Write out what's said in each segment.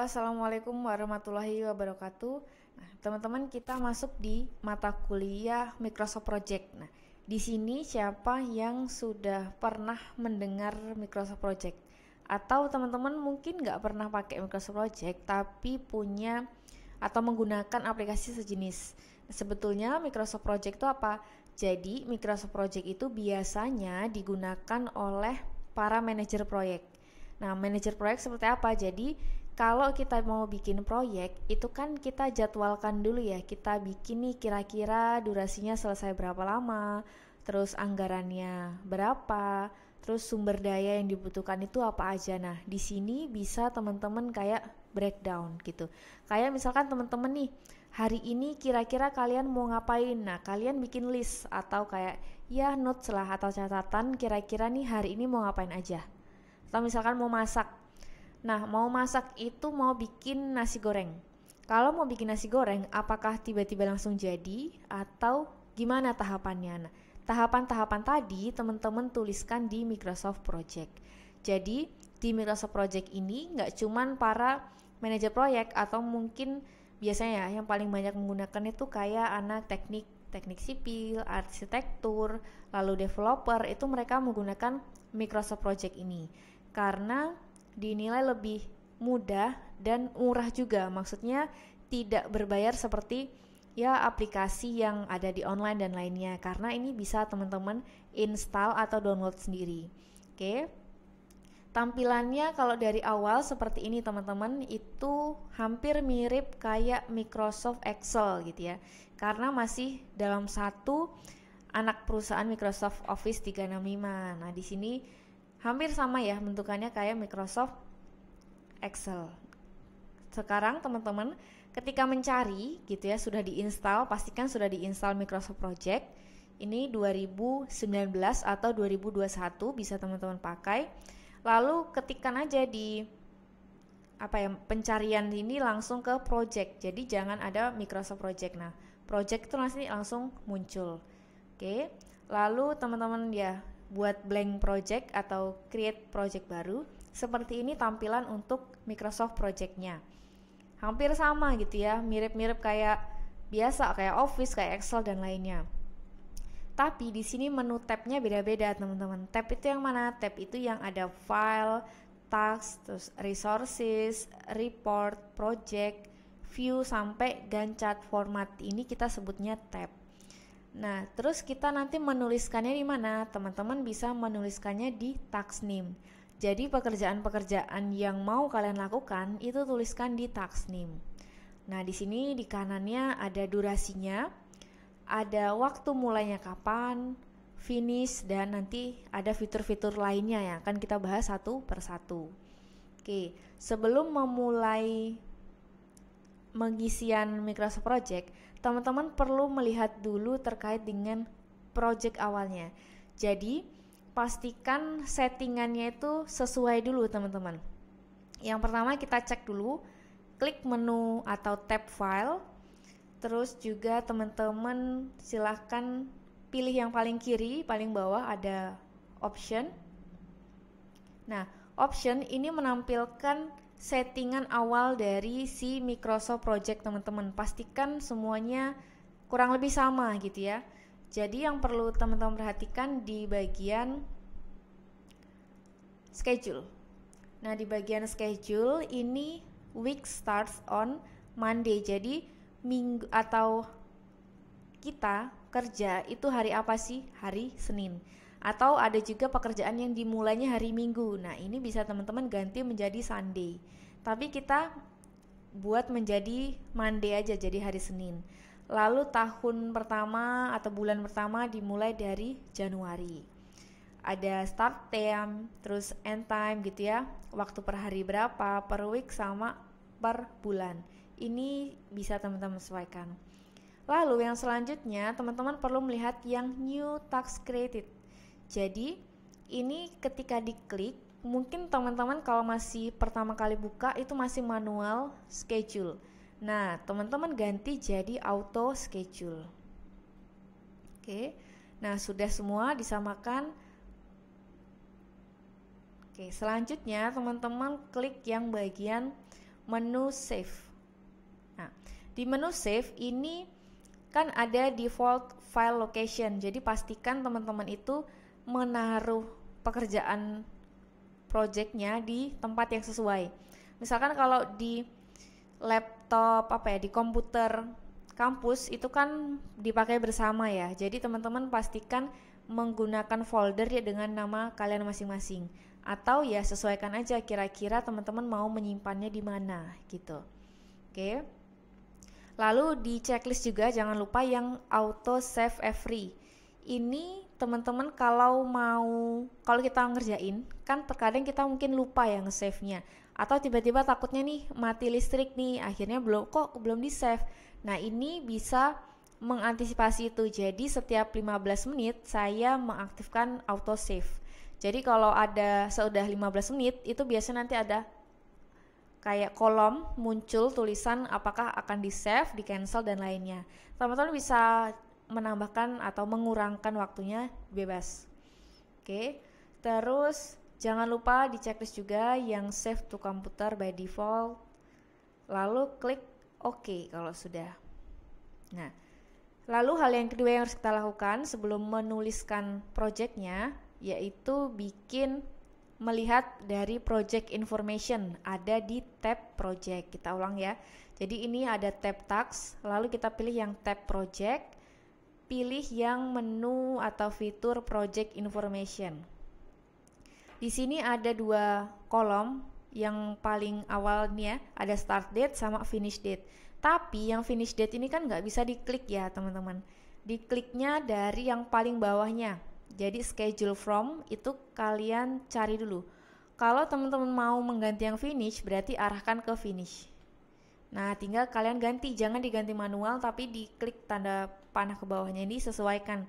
Assalamualaikum warahmatullahi wabarakatuh. Nah, teman-teman kita masuk di mata kuliah Microsoft Project. Nah, di sini siapa yang sudah pernah mendengar Microsoft Project? Atau teman-teman mungkin nggak pernah pakai Microsoft Project, tapi punya atau menggunakan aplikasi sejenis. Sebetulnya Microsoft Project itu apa? Jadi Microsoft Project itu biasanya digunakan oleh para manajer proyek. Nah, manajer proyek seperti apa? Jadi kalau kita mau bikin proyek, itu kan kita jadwalkan dulu ya. Kita bikin nih kira-kira durasinya selesai berapa lama, terus anggarannya berapa, terus sumber daya yang dibutuhkan itu apa aja. Nah, di sini bisa teman-teman kayak breakdown gitu. Kayak misalkan teman-teman nih, hari ini kira-kira kalian mau ngapain? Nah, kalian bikin list atau kayak ya notes lah atau catatan kira-kira nih hari ini mau ngapain aja. Atau misalkan mau masak. Nah, mau masak itu mau bikin nasi goreng. Kalau mau bikin nasi goreng, apakah tiba-tiba langsung jadi atau gimana tahapannya? Nah, tahapan-tahapan tadi teman-teman tuliskan di Microsoft Project. Jadi, di Microsoft Project ini nggak cuman para manajer proyek atau mungkin biasanya ya, yang paling banyak menggunakan itu kayak anak teknik sipil, arsitektur, lalu developer, itu mereka menggunakan Microsoft Project ini. Karena dinilai lebih mudah dan murah juga. Maksudnya tidak berbayar seperti ya aplikasi yang ada di online dan lainnya, karena ini bisa teman-teman install atau download sendiri. Oke. Tampilannya kalau dari awal seperti ini teman-teman, itu hampir mirip kayak Microsoft Excel gitu ya. Karena masih dalam satu anak perusahaan Microsoft Office 365. Nah, di sini hampir sama ya bentukannya kayak Microsoft Excel. Sekarang teman-teman ketika mencari gitu ya, sudah diinstal, pastikan sudah diinstal Microsoft Project. Ini 2019 atau 2021 bisa teman-teman pakai. Lalu ketikkan aja di pencarian ini langsung ke project. Jadi jangan ada Microsoft Project. Nah, project itu langsung muncul. Oke. Lalu teman-teman ya buat blank project atau create project baru. Seperti ini tampilan untuk Microsoft Project-nya. Hampir sama gitu ya, mirip-mirip kayak biasa, kayak Office, kayak Excel dan lainnya. Tapi di sini menu tab-nya beda-beda, teman-teman. Tab itu yang mana? Tab itu yang ada file, tasks, terus resources, report, project, view sampai Gantt chart format. Ini kita sebutnya tab. Nah, terus kita nanti menuliskannya di mana? Teman-teman bisa menuliskannya di task name. Jadi pekerjaan-pekerjaan yang mau kalian lakukan itu tuliskan di task name. Nah, di sini di kanannya ada durasinya, ada waktu mulainya kapan, finish, dan nanti ada fitur-fitur lainnya yang akan kita bahas satu persatu. Oke, sebelum memulai pengisian Microsoft Project, teman-teman perlu melihat dulu terkait dengan project awalnya. Jadi, pastikan settingannya itu sesuai dulu teman-teman. Yang pertama kita cek dulu, klik menu atau tab file. Terus juga teman-teman silahkan pilih yang paling kiri, paling bawah ada option. Nah, option ini menampilkan settingan awal dari si Microsoft Project teman-teman. Pastikan semuanya kurang lebih sama gitu ya. Jadi yang perlu teman-teman perhatikan di bagian schedule. Nah, di bagian schedule ini week starts on Monday. Jadi minggu atau kita kerja itu hari apa sih? Hari Senin. Atau ada juga pekerjaan yang dimulainya hari Minggu. Nah, ini bisa teman-teman ganti menjadi Sunday. Tapi kita buat menjadi Monday aja, jadi hari Senin. Lalu tahun pertama atau bulan pertama dimulai dari Januari. Ada start time, terus end time gitu ya. Waktu per hari berapa, per week sama per bulan. Ini bisa teman-teman sesuaikan. Lalu yang selanjutnya teman-teman perlu melihat yang new task created. Jadi ini ketika diklik, mungkin teman-teman kalau masih pertama kali buka itu masih manual schedule. Nah, teman-teman ganti jadi auto schedule. Oke. Nah, sudah semua disamakan. Oke, selanjutnya teman-teman klik yang bagian menu save. Nah, di menu save ini kan ada default file location. Jadi pastikan teman-teman itu menaruh pekerjaan projectnya di tempat yang sesuai. Misalkan kalau di laptop di komputer kampus itu kan dipakai bersama ya. Jadi teman-teman pastikan menggunakan folder ya dengan nama kalian masing-masing. Atau ya sesuaikan aja kira-kira teman-teman mau menyimpannya di mana gitu. Oke. Lalu di checklist juga jangan lupa yang auto save every. Ini teman-teman kalau kita ngerjain kan terkadang kita mungkin lupa ya nge-save-nya, atau tiba-tiba takutnya nih mati listrik nih, akhirnya belum di save. Nah, ini bisa mengantisipasi itu. Jadi setiap 15 menit saya mengaktifkan auto save. Jadi kalau ada sudah 15 menit itu biasanya nanti ada kayak kolom muncul tulisan apakah akan di save, di cancel dan lainnya. Teman-teman bisa menambahkan atau mengurangkan waktunya bebas. Oke. Terus jangan lupa di checklist juga yang save to computer by default. Lalu klik OK kalau sudah. Nah, lalu hal yang kedua yang harus kita lakukan sebelum menuliskan projectnya yaitu melihat dari project information ada di tab project. Kita ulang ya. Jadi ini ada tab task, lalu kita pilih yang tab project. Pilih yang menu atau fitur project information. Di sini ada dua kolom, yang paling awal nih ya, ada start date sama finish date. Tapi yang finish date ini kan nggak bisa diklik ya teman-teman. Dikliknya dari yang paling bawahnya. Jadi schedule from itu kalian cari dulu. Kalau teman-teman mau mengganti yang finish, berarti arahkan ke finish. Nah, tinggal kalian ganti, jangan diganti manual tapi diklik tanda panah ke bawahnya ini, sesuaikan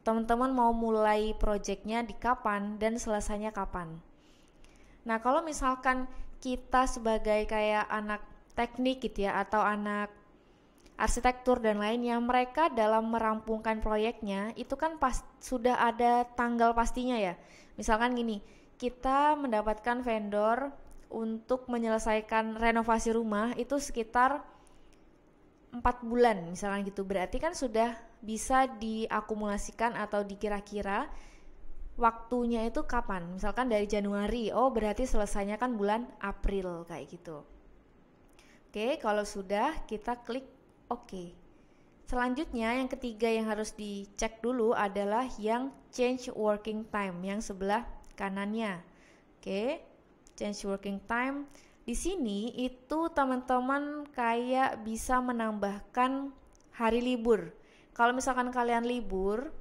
teman-teman mau mulai projectnya di kapan dan selesainya kapan. Nah, kalau misalkan kita sebagai kayak anak teknik gitu ya, atau anak arsitektur dan lainnya, mereka dalam merampungkan proyeknya itu kan sudah ada tanggal pastinya ya. Misalkan gini, kita mendapatkan vendor untuk menyelesaikan renovasi rumah itu sekitar 4 bulan misalkan gitu. Berarti kan sudah bisa diakumulasikan atau dikira-kira waktunya itu kapan. Misalkan dari Januari, berarti selesainya kan bulan April kayak gitu. Oke, kalau sudah kita klik OK. Selanjutnya yang ketiga yang harus dicek dulu adalah yang change working time yang sebelah kanannya. Oke. Change working time. Di sini itu teman-teman kayak bisa menambahkan hari libur. Kalau misalkan kalian libur,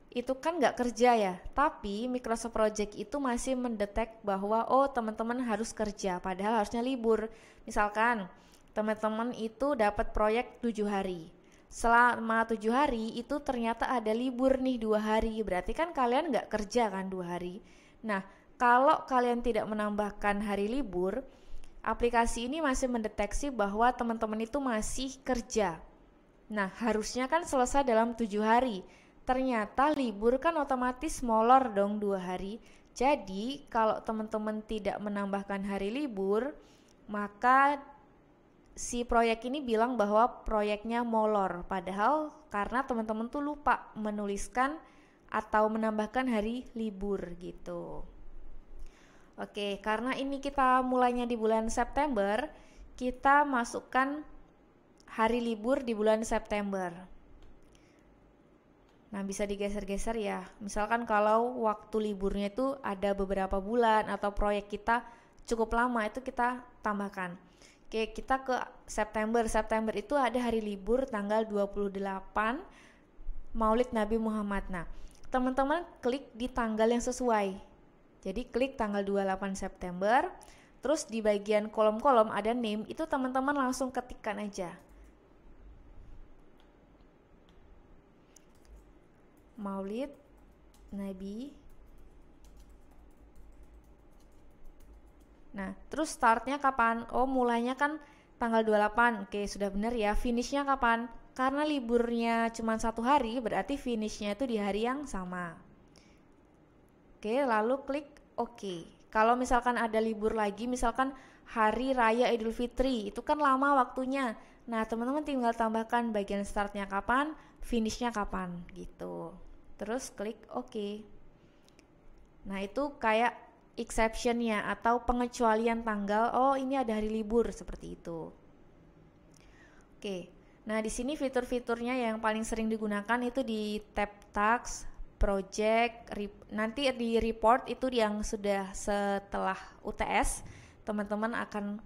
itu kan nggak kerja ya. Tapi Microsoft Project itu masih mendetek bahwa teman-teman harus kerja, padahal harusnya libur. Misalkan teman-teman itu dapat proyek 7 hari. Selama 7 hari itu ternyata ada libur nih 2 hari. Berarti kan kalian nggak kerja kan 2 hari. Nah, kalau kalian tidak menambahkan hari libur, aplikasi ini masih mendeteksi bahwa teman-teman itu masih kerja. Nah, harusnya kan selesai dalam 7 hari. Ternyata libur kan otomatis molor dong 2 hari. Jadi, kalau teman-teman tidak menambahkan hari libur, maka si proyek ini bilang bahwa proyeknya molor. Padahal karena teman-teman tuh lupa menuliskan atau menambahkan hari libur gitu. Oke, karena ini kita mulainya di bulan September, kita masukkan hari libur di bulan September. Nah, bisa digeser-geser ya. Misalkan kalau waktu liburnya itu ada beberapa bulan atau proyek kita cukup lama, itu kita tambahkan. Oke, kita ke September. September itu ada hari libur tanggal 28 Maulid Nabi Muhammad. Nah, teman-teman klik di tanggal yang sesuai. Jadi klik tanggal 28 September, terus di bagian kolom-kolom ada name, itu teman-teman langsung ketikkan aja. Maulid Nabi. Nah, terus startnya kapan? Mulainya kan tanggal 28. Oke, sudah benar ya. Finishnya kapan? Karena liburnya cuma 1 hari, berarti finishnya itu di hari yang sama. Oke, lalu klik OK. Kalau misalkan ada libur lagi, misalkan hari raya Idul Fitri, itu kan lama waktunya. Nah, teman-teman tinggal tambahkan bagian startnya kapan, finishnya kapan gitu. Terus klik OK. Nah, itu kayak exceptionnya atau pengecualian tanggal. Oh, ini ada hari libur seperti itu. Oke. Nah, di sini fitur-fiturnya yang paling sering digunakan itu di tab task, project, nanti di report itu yang sudah setelah UTS, teman-teman akan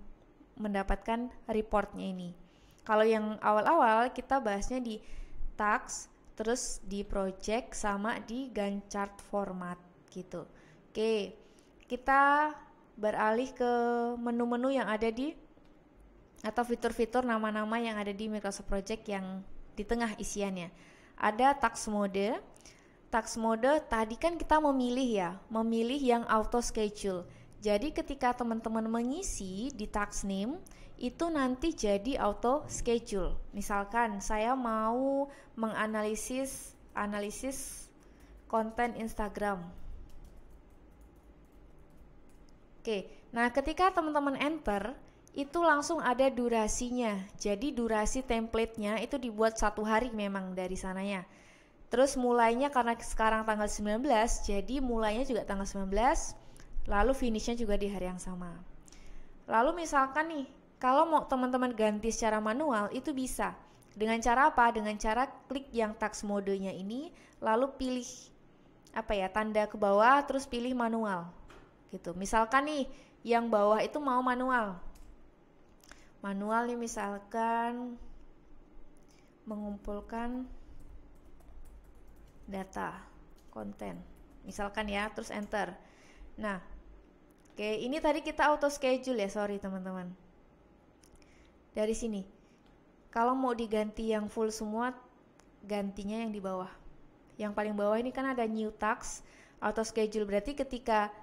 mendapatkan reportnya ini. Kalau yang awal-awal kita bahasnya di task, terus di project sama di Gantt chart format gitu. Oke, kita beralih ke menu-menu yang ada di atau fitur-fitur nama-nama yang ada di Microsoft Project yang di tengah isiannya. Ada task mode. Task mode tadi kan kita memilih yang auto schedule. Jadi ketika teman-teman mengisi di task name itu nanti jadi auto schedule. Misalkan saya mau menganalisis konten Instagram. Oke, nah ketika teman-teman enter itu langsung ada durasinya. Jadi durasi templatenya itu dibuat 1 hari memang dari sananya. Terus mulainya karena sekarang tanggal 19, jadi mulainya juga tanggal 19, lalu finishnya juga di hari yang sama. Lalu misalkan nih, kalau mau teman-teman ganti secara manual itu bisa. Dengan cara apa? Dengan cara klik yang task modenya ini, lalu pilih tanda ke bawah, terus pilih manual. Gitu. Misalkan nih, yang bawah itu mau manual. Manual nih misalkan mengumpulkan data konten misalkan ya, terus enter. Nah, oke, ini tadi kita auto schedule ya, sorry teman-teman. Dari sini kalau mau diganti yang full semua, gantinya yang di bawah. Yang paling bawah ini kan ada new task, auto schedule, berarti ketika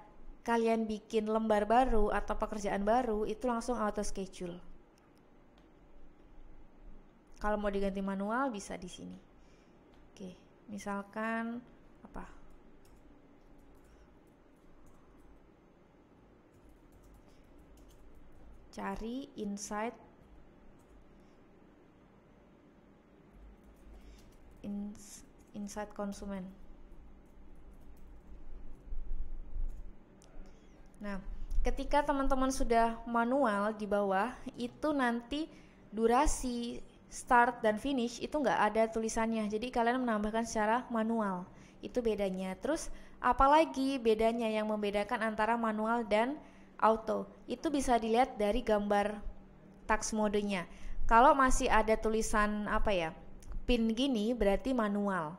kalian bikin lembar baru atau pekerjaan baru itu langsung auto schedule. Kalau mau diganti manual bisa di sini. Oke, misalkan apa? Cari insight konsumen. Nah, ketika teman-teman sudah manual di bawah, itu nanti durasi start dan finish itu nggak ada tulisannya, jadi kalian menambahkan secara manual. Itu bedanya. Terus apalagi bedanya yang membedakan antara manual dan auto? Itu bisa dilihat dari gambar task modenya. Kalau masih ada tulisan pin gini berarti manual.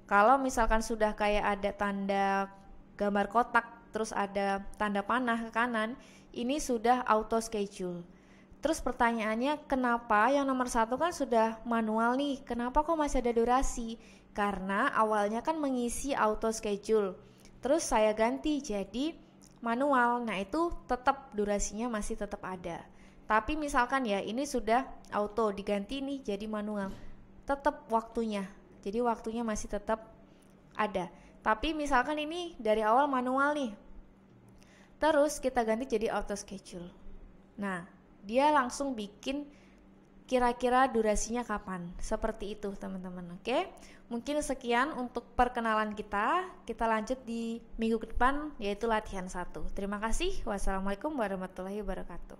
Kalau misalkan sudah kayak ada tanda gambar kotak terus ada tanda panah ke kanan, ini sudah auto schedule. Terus pertanyaannya, kenapa yang nomor 1 kan sudah manual nih, kenapa kok masih ada durasi? Karena awalnya kan mengisi auto schedule, terus saya ganti jadi manual. Nah itu tetap durasinya masih tetap ada. Tapi misalkan ya ini sudah auto, diganti nih jadi manual, tetap waktunya, jadi waktunya masih tetap ada. Tapi misalkan ini dari awal manual nih, terus kita ganti jadi auto schedule. Nah, dia langsung bikin kira-kira durasinya kapan. Seperti itu teman-teman. Oke, mungkin sekian untuk perkenalan kita. Kita lanjut di minggu ke depan, yaitu latihan 1. Terima kasih. Wassalamualaikum warahmatullahi wabarakatuh.